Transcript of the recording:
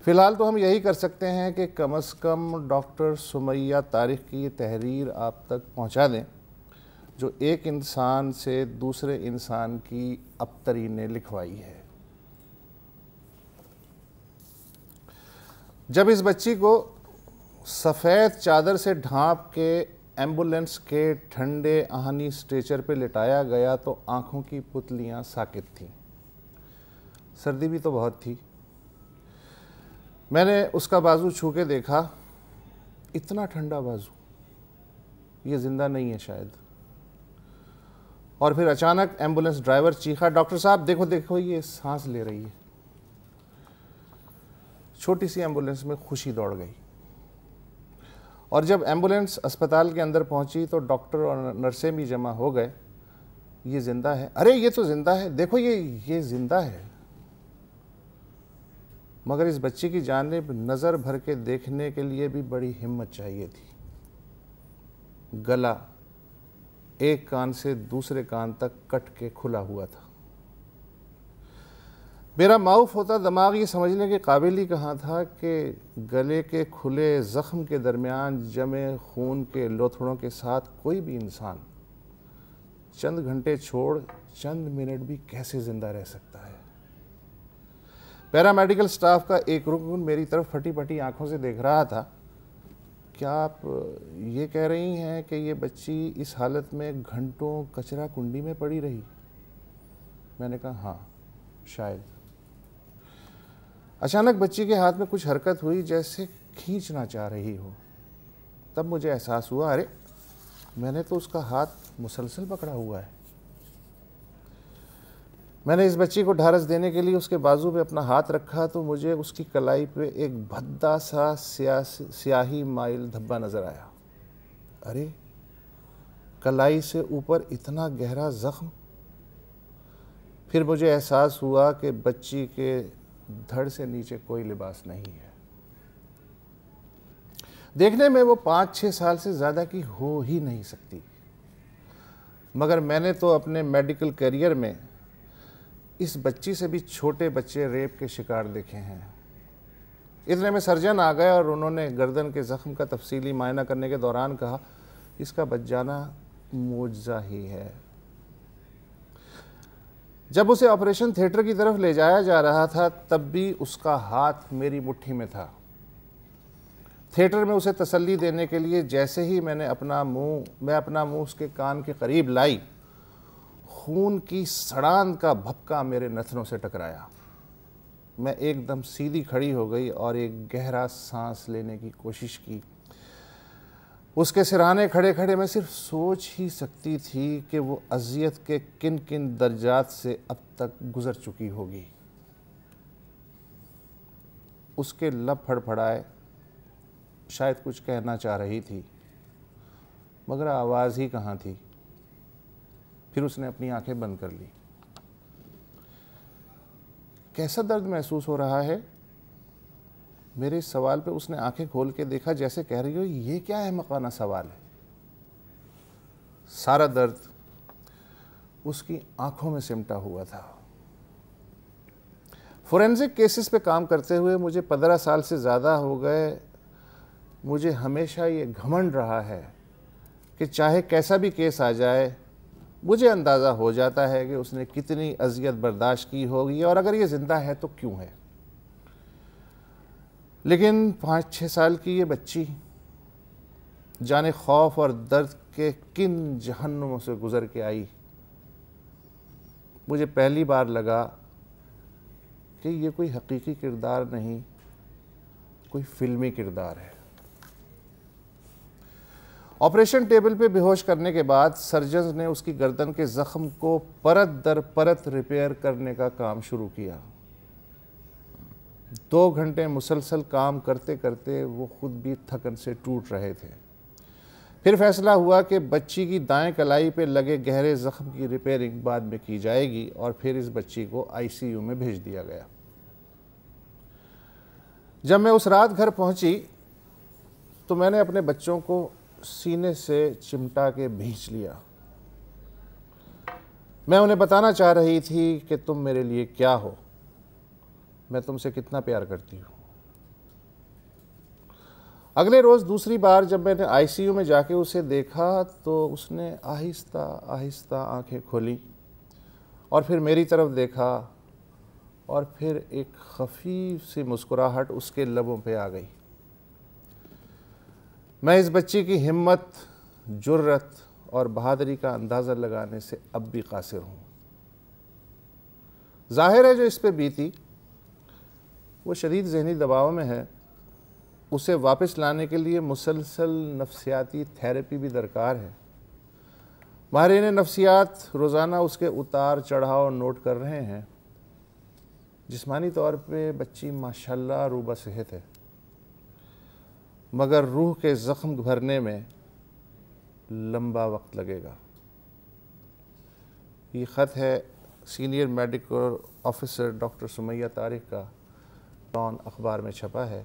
فی الحال تو ہم یہی کر سکتے ہیں کہ کم از کم ڈاکٹر سمیہ طارق کی یہ تحریر آپ تک پہنچا دیں جو ایک انسان سے دوسرے انسان کی ابتری نے لکھوائی ہے۔ جب اس بچی کو سفید چادر سے ڈھانپ کے ایمبولینس کے ٹھنڈے آہنی اسٹریچر پہ لٹایا گیا تو آنکھوں کی پتلیاں ساکت تھیں، سردی بھی تو بہت تھی۔ میں نے اس کا بازو چھو کے دیکھا، اتنا ٹھنڈا بازو، یہ زندہ نہیں ہے شاید۔ اور پھر اچانک ایمبولینس ڈرائیور چیخا، ڈاکٹر صاحب دیکھو دیکھو یہ سانس لے رہی ہے۔ چھوٹی سی ایمبولینس میں خوشی دوڑ گئی، اور جب ایمبولینس اسپتال کے اندر پہنچی تو ڈاکٹر اور نرسیں بھی جمع ہو گئے۔ یہ زندہ ہے، ارے یہ تو زندہ ہے، دیکھو یہ زندہ ہے۔ مگر اس بچی کی جانب نظر بھر کے دیکھنے کے لیے بھی بڑی ہمت چاہیے تھی۔ گلا ایک کان سے دوسرے کان تک کٹ کے کھلا ہوا تھا۔ میرا معاف ہوتا دماغ یہ سمجھنے کے قابل ہی کہاں تھا کہ گلے کے کھلے زخم کے درمیان جمے خون کے لوتھڑوں کے ساتھ کوئی بھی انسان چند گھنٹے چھوڑ چند منٹ بھی کیسے زندہ رہ سکتا ہے۔ پیرامیڈیکل سٹاف کا ایک رکن میری طرف پھٹی پھٹی آنکھوں سے دیکھ رہا تھا۔ کیا آپ یہ کہہ رہی ہیں کہ یہ بچی اس حالت میں گھنٹوں کچرا کنڈی میں پڑی رہی؟ میں نے کہا ہاں شاید۔ اچانک بچی کے ہاتھ میں کچھ حرکت ہوئی جیسے کھینچنا چاہ رہی ہو۔ تب مجھے احساس ہوا، ارے میں نے تو اس کا ہاتھ مسلسل پکڑا ہوا ہے۔ میں نے اس بچی کو ڈھارس دینے کے لیے اس کے بازو پہ اپنا ہاتھ رکھا تو مجھے اس کی کلائی پہ ایک بھدا سا سیاہی مائل دھبا نظر آیا۔ ارے کلائی سے اوپر اتنا گہرا زخم۔ پھر مجھے احساس ہوا کہ بچی کے دھڑ سے نیچے کوئی لباس نہیں ہے۔ دیکھنے میں وہ 5-6 سال سے زیادہ کی ہو ہی نہیں سکتی، مگر میں نے تو اپنے میڈیکل کیریئر میں اس بچی سے بھی چھوٹے بچے ریپ کے شکار دیکھے ہیں۔ اتنے میں سرجن آ گئے اور انہوں نے گردن کے زخم کا تفصیلی معائنہ کرنے کے دوران کہا، اس کا بچ جانا معجزہ ہی ہے۔ جب اسے آپریشن تھیٹر کی طرف لے جایا جا رہا تھا تب بھی اس کا ہاتھ میری مٹھی میں تھا۔ تھیٹر میں اسے تسلی دینے کے لیے جیسے ہی میں اپنا منہ اس کے کان کے قریب لائی، خون کی سڑان کا بھپکا میرے نتنوں سے ٹکرایا۔ میں ایک دم سیدھی کھڑی ہو گئی اور ایک گہرا سانس لینے کی کوشش کی۔ اس کے سرہانے کھڑے کھڑے میں صرف سوچ ہی سکتی تھی کہ وہ اذیت کے کن کن درجات سے اب تک گزر چکی ہوگی۔ اس کے لب پھڑپھڑائے، شاید کچھ کہنا چاہ رہی تھی مگر آواز ہی کہاں تھی۔ پھر اس نے اپنی آنکھیں بند کر لی۔ کیسا درد محسوس ہو رہا ہے؟ میرے اس سوال پہ اس نے آنکھیں کھول کے دیکھا جیسے کہہ رہی ہو یہ کیا احمقانہ سوال ہے۔ سارا درد اس کی آنکھوں میں سمٹا ہوا تھا۔ فورینزک کیسز پہ کام کرتے ہوئے مجھے 15 سال سے زیادہ ہو گئے۔ مجھے ہمیشہ یہ گھمنڈ رہا ہے کہ چاہے کیسا بھی کیس آ جائے مجھے اندازہ ہو جاتا ہے کہ اس نے کتنی اذیت برداشت کی ہوگی اور اگر یہ زندہ ہے تو کیوں ہے۔ لیکن 5-6 سال کی یہ بچی جانے خوف اور درد کے کن جہنموں سے گزر کے آئی۔ مجھے پہلی بار لگا کہ یہ کوئی حقیقی کردار نہیں، کوئی فلمی کردار ہے۔ آپریشن ٹیبل پہ بے ہوش کرنے کے بعد سرجنز نے اس کی گردن کے زخم کو پرت در پرت ریپیئر کرنے کا کام شروع کیا۔ 2 گھنٹے مسلسل کام کرتے کرتے وہ خود بھی تھکن سے ٹوٹ رہے تھے۔ پھر فیصلہ ہوا کہ بچی کی دائیں کلائی پہ لگے گہرے زخم کی ریپیئرنگ بعد میں کی جائے گی اور پھر اس بچی کو ICU میں بھیج دیا گیا۔ جب میں اس رات گھر پہنچی تو میں نے اپنے بچوں کو سینے سے چمٹا کے بھینچ لیا۔ میں انہیں بتانا چاہ رہی تھی کہ تم میرے لیے کیا ہو، میں تم سے کتنا پیار کرتی ہوں۔ اگلے روز دوسری بار جب میں نے آئی سی یو میں جا کے اسے دیکھا تو اس نے آہستہ آہستہ آنکھیں کھولیں اور پھر میری طرف دیکھا اور پھر ایک خفیف سی مسکراہٹ اس کے لبوں پہ آ گئی۔ میں اس بچی کی ہمت، جرأت اور بہادری کا اندازہ لگانے سے اب بھی قاصر ہوں۔ ظاہر ہے جو اس پہ بیتی وہ شدید ذہنی دباؤ میں ہے، اسے واپس لانے کے لیے مسلسل نفسیاتی تھیراپی بھی درکار ہے۔ ماہرین نفسیات روزانہ اس کے اتار چڑھاؤ نوٹ کر رہے ہیں۔ جسمانی طور پہ بچی ماشاءاللہ روبہ صحت ہے، مگر روح کے زخم بھرنے میں لمبا وقت لگے گا۔ یہ خط ہے senior medical officer doctor Sumaiya Tariq کا، ڈان اخبار میں چھپا ہے۔